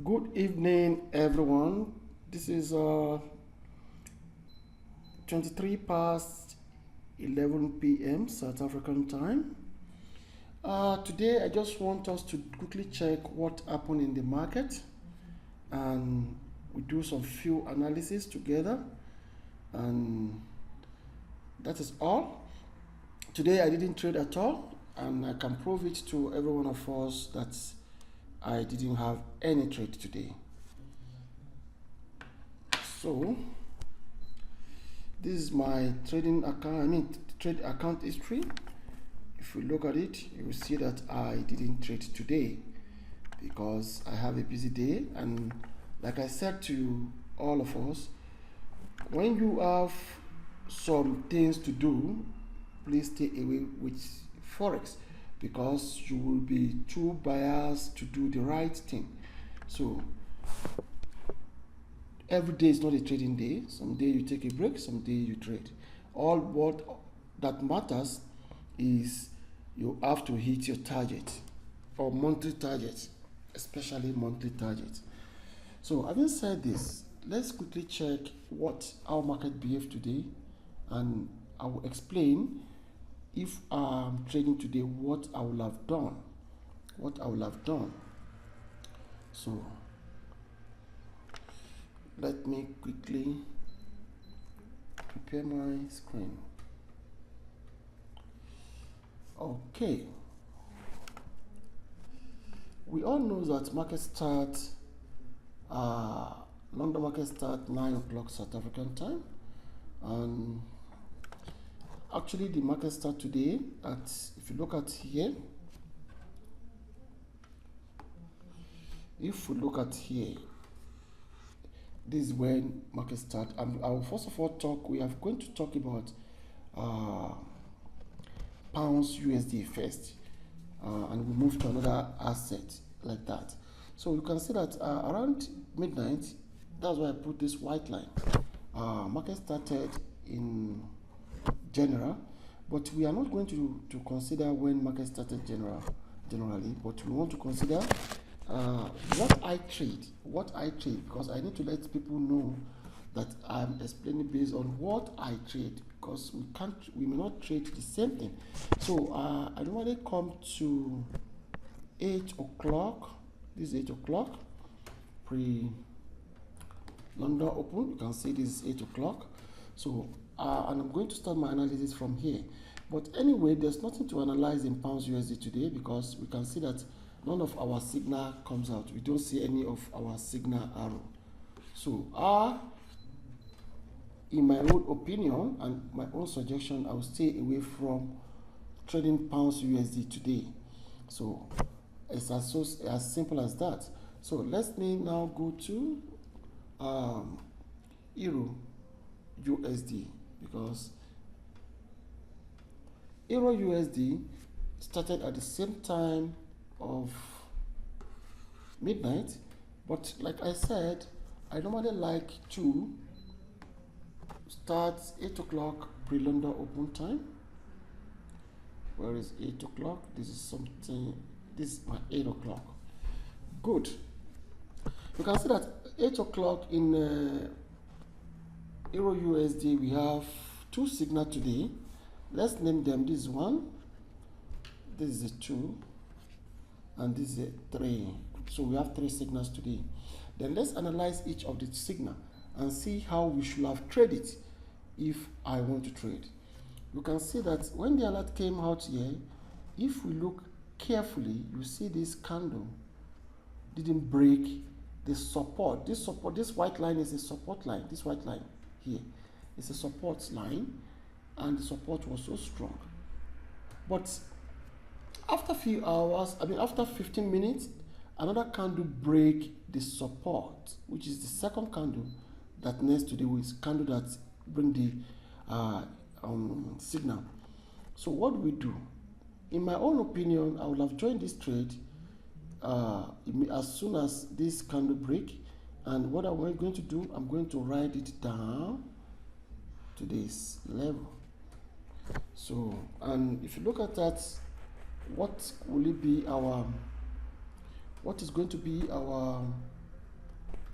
Good evening, everyone. This is 23 past 11 p.m. South African time. Today, I just want us to quickly check what happened in the market, and we do some few analysis together, and that is all. Today, I didn't trade at all, and I can prove it to every one of us that I didn't have any trade today. So this is my trading account, trade account history. If you look at it, you will see that I didn't trade today because I have a busy day, and like I said to all of us, when you have some things to do, please stay away with forex because you will be too biased to do the right thing. So every day is not a trading day. Some day you take a break, some day you trade. All what that matters is you have to hit your target or monthly target, especially monthly target. So having said this, let's quickly check what our market behaved today, and I will explain if I'm trading today what I will have done. So let me quickly prepare my screen. Okay, we all know that market start London market start 9 o'clock South African time, and actually the market start today at, if you look at here, this is when market start. I will first of all we are going to talk about pounds USD first, and we move to another asset like that. So you can see that around midnight, that's why I put this white line. Market started in general, but we are not going to consider when market started generally, but we want to consider what I trade, because I need to let people know that I'm explaining based on what I trade, because we may not trade the same thing. So I normally come to 8 o'clock. This is 8 o'clock pre-London open. You can see this is 8 o'clock. So and I'm going to start my analysis from here. But anyway, there's nothing to analyze in pounds USD today because we can see that none of our signal comes out. We don't see any of our signal arrow. So in my own opinion and my own suggestion, I will stay away from trading pounds USD today. So it's as simple as that. So let me now go to EURUSD, because EURUSD started at the same time of midnight, but like I said, I normally like to start 8 o'clock pre-London open time. Where is 8 o'clock? This is my 8 o'clock. Good. You can see that 8 o'clock in EURUSD, we have two signals today. Let's name them. This is 1, this is a 2, and this is a 3. So we have 3 signals today. Then let's analyze each of the signal and see how we should have traded if I want to trade. You can see that when the alert came out here, if we look carefully, you see this candle didn't break the support. This white line is a support line. This white line here is a support line, and the support was so strong. But after few hours, after 15 minutes, another candle break the support, which is the second candle that next to the candle that bring the signal. So what do we do? In my own opinion, I would have joined this trade as soon as this candle break, and what I'm going to do, I'm going to write it down to this level. So, and if you look at that, what is going to be our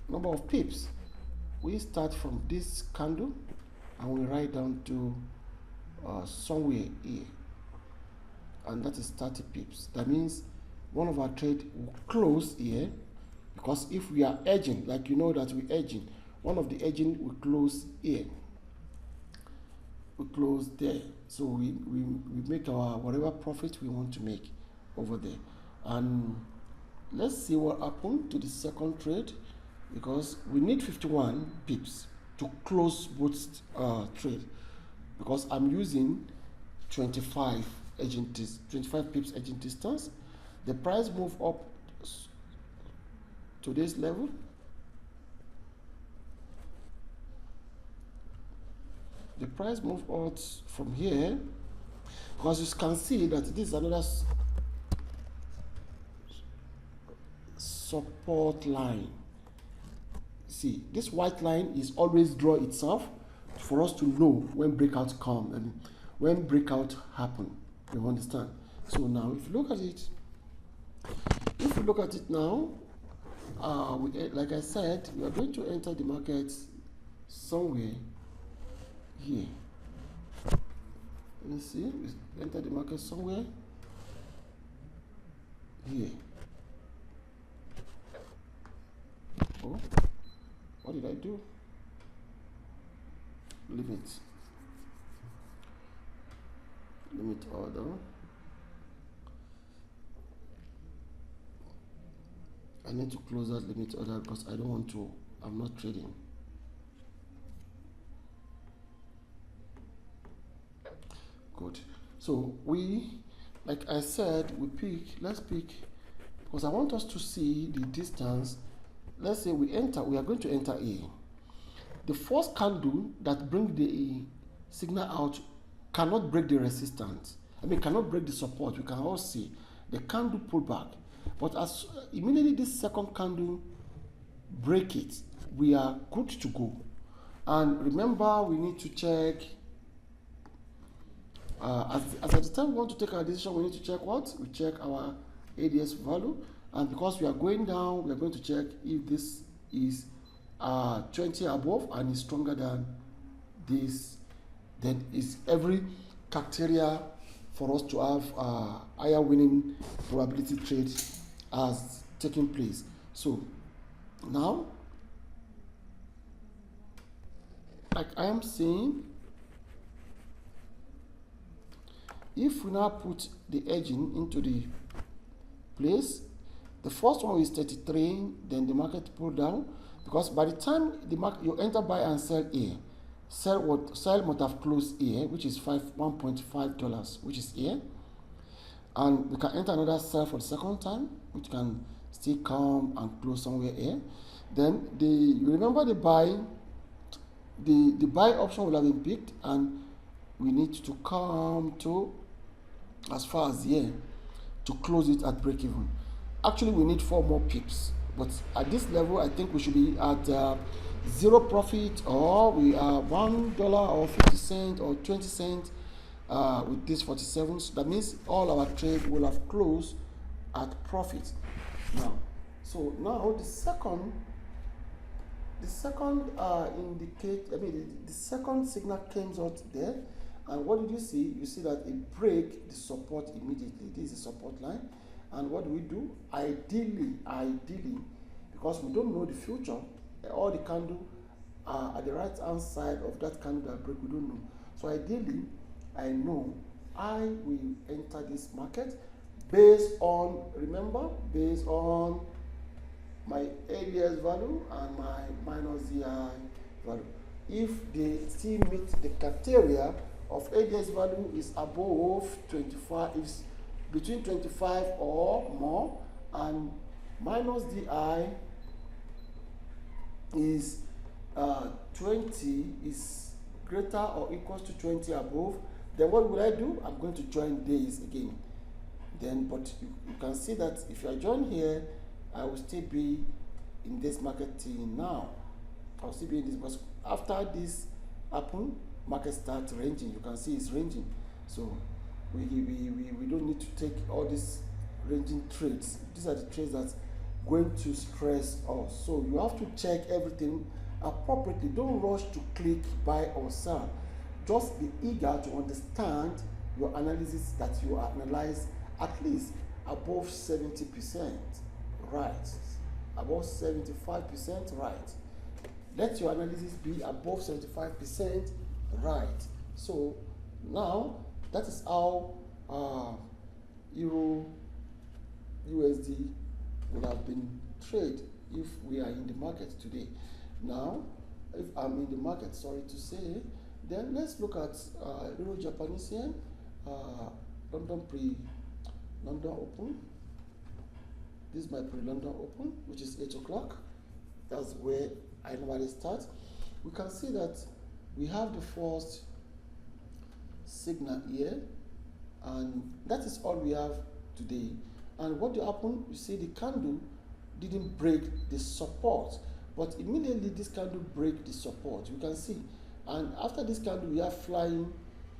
number of pips. We start from this candle and we write down to somewhere here, and that is 30 pips. That means one of our trade will close here, because if we are edging, like you know that we're edging, one of the edging will close here, we close there, so we make our whatever profit we want to make over there. And let's see what happened to the second trade, because we need 51 pips to close both trade, because I'm using 25 pips edging distance. The price move up to this level. The price move out from here, because you can see that this is another support line. See, this white line is always draw itself for us to know when breakout come and when breakout happen. You understand? So now, if you look at it, now, like I said, we are going to enter the market somewhere here. Let me see. We enter the market somewhere here. Oh, what did I do? Limit order. I need to close that limit order because I don't want to, I'm not trading. Good. So we, like I said, let's pick, because I want us to see the distance. Let's say we are going to enter A. The first candle that brings the signal out cannot break the resistance. Cannot break the support. You can all see the candle pull back. But as immediately this second candle break it, we are good to go. And remember, we need to check, as at the time we want to take our decision, we need to check what? We check our ADS value. And because we are going down, we are going to check if this is 20 above and is stronger than this, then is every criteria for us to have higher winning probability trade as taking place. So now, like I am saying, if we now put the edging into the place, the first one is 33, then the market pull down, because by the time the market you enter buy and sell here, sell must have closed here, which is $1.5, which is here, and we can enter another sell for the second time, which can still come and close somewhere here. Then you remember the buy option will have been picked, and we need to come to as far as here to close it at break even. Actually, we need 4 more pips, but at this level, I think we should be at 0 profit, or we are $1 or 50 cents or 20 cents with this 47. So that means all our trade will have closed at profit. Now, so now the second signal came out there, and what did you see? You see that it break the support immediately. This is the support line. And what do? Ideally, because we don't know the future, all the candle at the right hand side of that candle that break, we don't know. So ideally, I know I will enter this market based on, remember, based on my ADS value and my minus ZI value. If they still meet the criteria of ADS value is above 25, is between 25 or more, and minus DI is 20 is greater or equals to 20 above, then what will I do? I'm going to join days again. Then, but you can see that if I join here, I will still be in this market till now. I'll still be in this, because after this happen, market starts ranging. You can see it's ranging. So we don't need to take all these ranging trades. These are the trades that going to stress us. So you have to check everything appropriately. Don't rush to click buy or sell. Just be eager to understand your analysis, that you analyze at least above 70%, right? Above 75%, right? Let your analysis be above 75%, right? So now that is how Euro USD would have been traded if we are in the market today. Now, if I'm in the market, sorry to say, then let's look at Euro Japanese yen, London open. This is my pre-London open, which is 8 o'clock. That's where I normally start. We can see that we have the first signal here, and that is all we have today. And what happened, you see the candle didn't break the support, but immediately this candle break the support, you can see. And after this candle, we have flying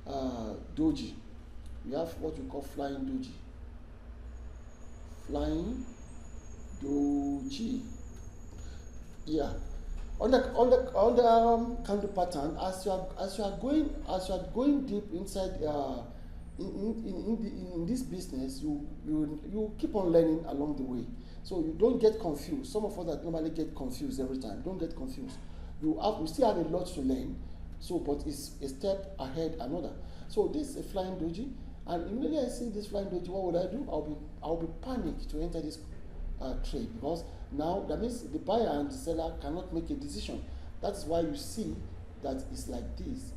doji. We have what we call flying doji. Flying doji. Yeah. On the candle pattern, as you are going deep inside in this business, you keep on learning along the way. So you don't get confused. Some of us that normally get confused every time, don't get confused. We still have a lot to learn. So, but it's a step ahead another. So this is a flying doji, and immediately I see this flying doji, what would I do? I'll be panicked to enter this trade, because now that means the buyer and the seller cannot make a decision. That is why you see that it's like this.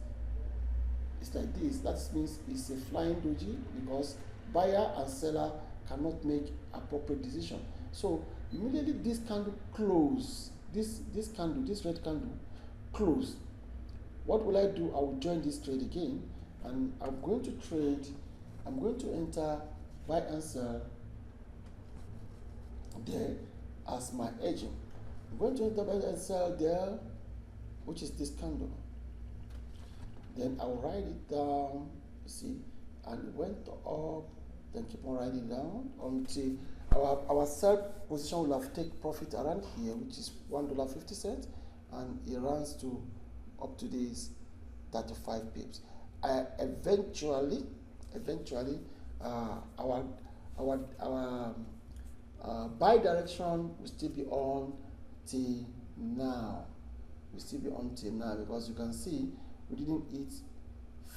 It's like this. That means it's a flying doji, because buyer and seller cannot make appropriate decision. So immediately this candle close. This red candle close. What will I do? I will join this trade again, and I'm going to trade. I'm going to enter buy and sell there as my agent. I'm going to enter buy and sell there, which is this candle. Then I'll write it down, you see, and it went up, then keep on writing down until our sell position will have take profit around here, which is $1.50, and it runs to up to this 35 pips. Eventually, our buy direction will still be on till now. Because you can see we didn't hit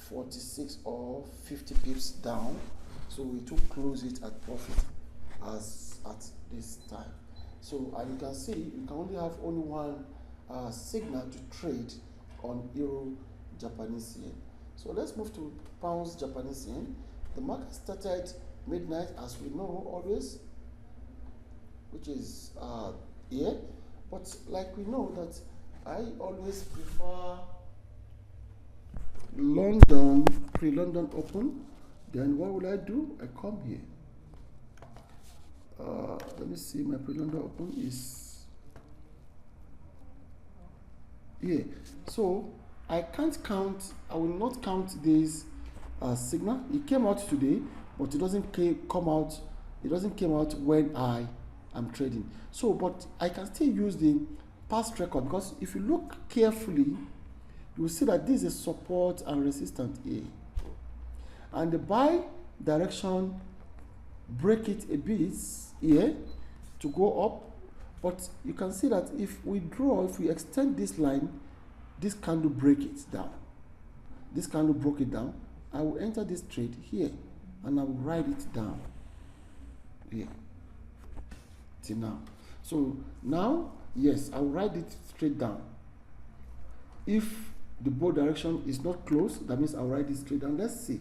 46 or 50 pips down, so we took close it at profit as at this time. So, and you can see you can only have only one signal to trade on Euro Japanese yen. So let's move to pounds Japanese yen. The market started midnight, as we know always, which is here, but like we know that I always prefer London, pre-London open. Then what will I do? I come here. Let me see, my pre-London open is here. So I can't count, I will not count this signal. It came out today, but it doesn't come out when I am trading. So, but I can still use the past record, because if you look carefully, you will see that this is support and resistance here. And the buy direction break it a bit here to go up, but you can see that if we extend this line, this candle break it down. This candle broke it down. I will enter this trade here, and I will write it down here till now. So now, yes, I will write it straight down. If the bull direction is not close, that means I'll write this straight down. Let's see.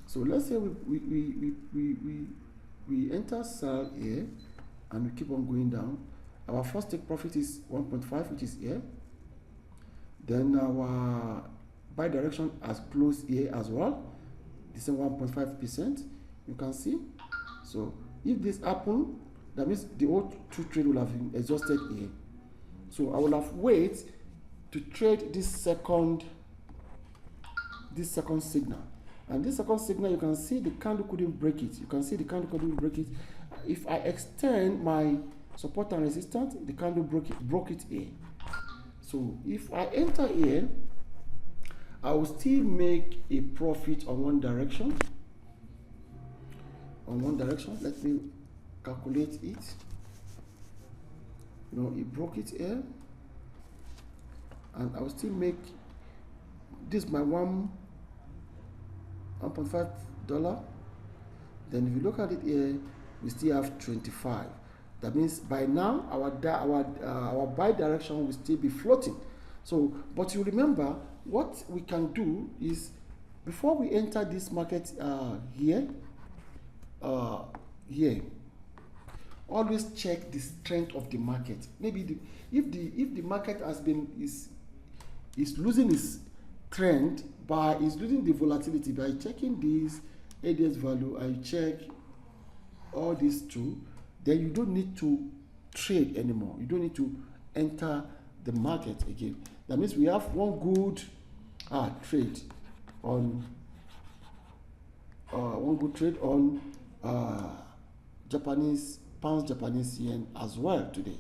So let's say we enter sell here, and we keep on going down. Our first take profit is 1.5, which is here. Then our buy direction has closed here as well. This is 1.5%. You can see. So if this happen, that means the old two trade will have been exhausted here. So I will have wait to trade this second signal. And this second signal, you can see the candle couldn't break it. You can see the candle couldn't break it. if I extend my support and resistance, the candle broke it here. So if I enter here, I will still make a profit on one direction. Let me calculate it. It broke it here, and I will still make this my $1.5. Then if you look at it here, we still have 25. That means by now our buy direction will still be floating. So, but you remember what we can do is, before we enter this market here, always check the strength of the market. Maybe if the market is losing its trend, is losing the volatility by checking this ADS value, I check all these two, then you don't need to trade anymore. You don't need to enter the market again. That means we have one good trade on Japanese pounds, Japanese yen as well today.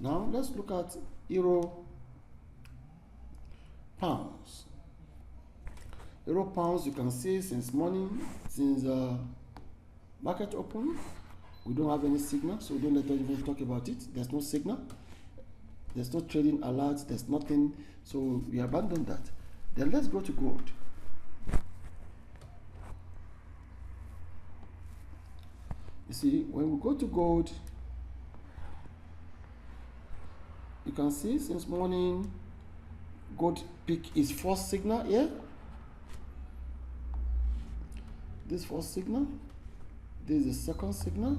Now let's look at euro pounds. Euro pounds, you can see since morning, since market open, we don't have any signal, so don't let us even talk about it. There's no signal, there's no trading alerts, there's nothing, so we abandon that. Then let's go to gold. You see, when we go to gold, you can see since morning, gold peak is first signal here. This first signal, this is the second signal,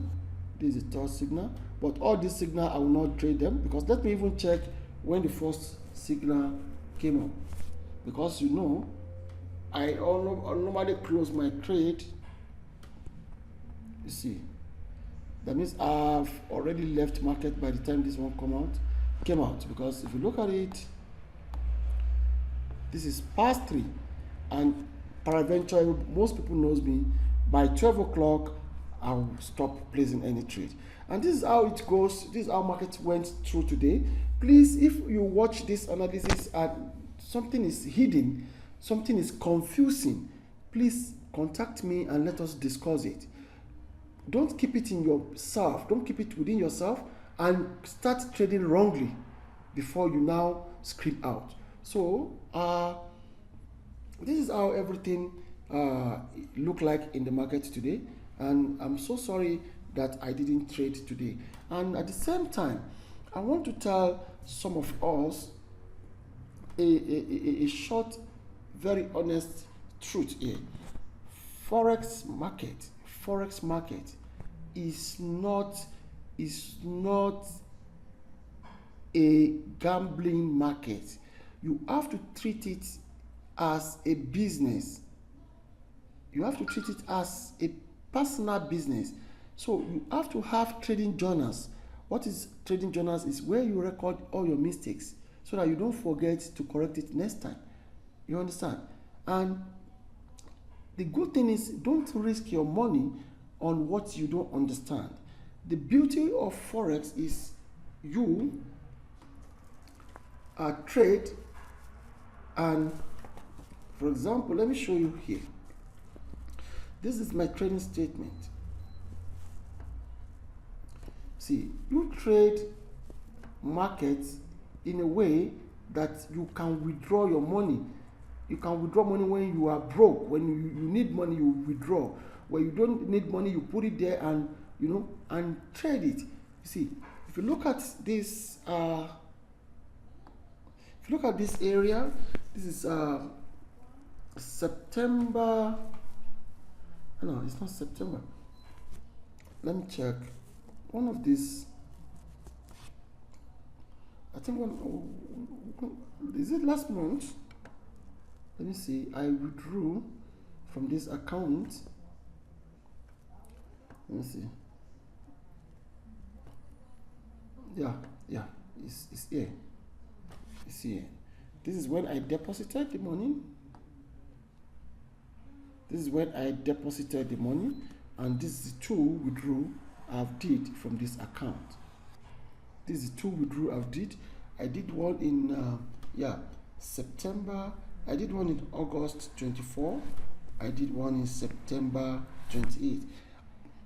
this is the third signal. But all these signals, I will not trade them, because let me even check when the first signal came up. Because I normally close my trade. You see, that means I've already left market by the time this one came out. Because if you look at it, this is past 3, and peradventure, most people knows me, by 12 o'clock I'll stop placing any trade. And this is how it goes. This is how market went through today. Please, if you watch this analysis and something is hidden, something is confusing, please contact me and let us discuss it. Don't keep it in yourself, don't keep it within yourself and start trading wrongly before you now scream out. So this is how everything look like in the market today, and I'm so sorry that I didn't trade today. And at the same time, I want to tell some of us a short, very honest truth here. Forex market is not a gambling market. You have to treat it as a business. You have to treat it as a personal business. So you have to have trading journals. What is trading journals? Is where you record all your mistakes so that you don't forget to correct it next time. You understand? And the good thing is, don't risk your money on what you don't understand. The beauty of Forex is you trade, and for example, let me show you here. This is my trading statement. See, you trade markets in a way that you can withdraw your money. You can withdraw money when you are broke. When you need money, you withdraw. When you don't need money, you put it there and and trade it. You see, if you look at this, area, this is September. No, it's not September. Let me check. One of these, I think is it last month? Let me see. I withdrew from this account. Let me see. Yeah, it's here. It's here. This is when I deposited the money. And this is the two withdrew I've did from this account. This is 2 withdrawal I've did. I did one in September. I did one in August 24. I did one in September 28.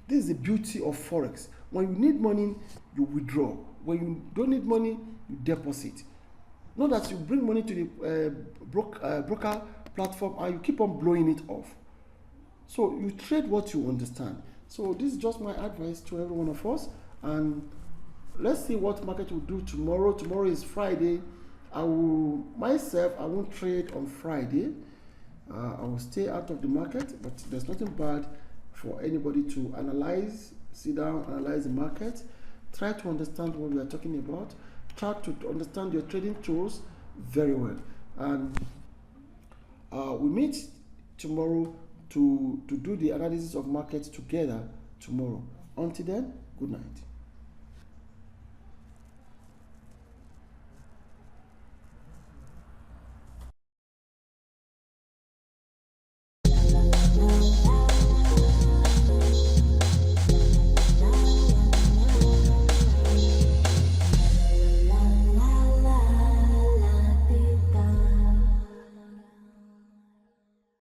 This is the beauty of Forex. When you need money, you withdraw. When you don't need money, you deposit. Not that you bring money to the broker platform and you keep on blowing it off. So you trade what you understand. So this is just my advice to every one of us. And let's see what market will do tomorrow. Tomorrow is Friday. I won't trade on Friday. I will stay out of the market, but there's nothing bad for anybody to analyze, sit down, analyze the market, try to understand what we are talking about, try to understand your trading tools very well. And we meet tomorrow to do the analysis of markets together tomorrow. Until then, good night.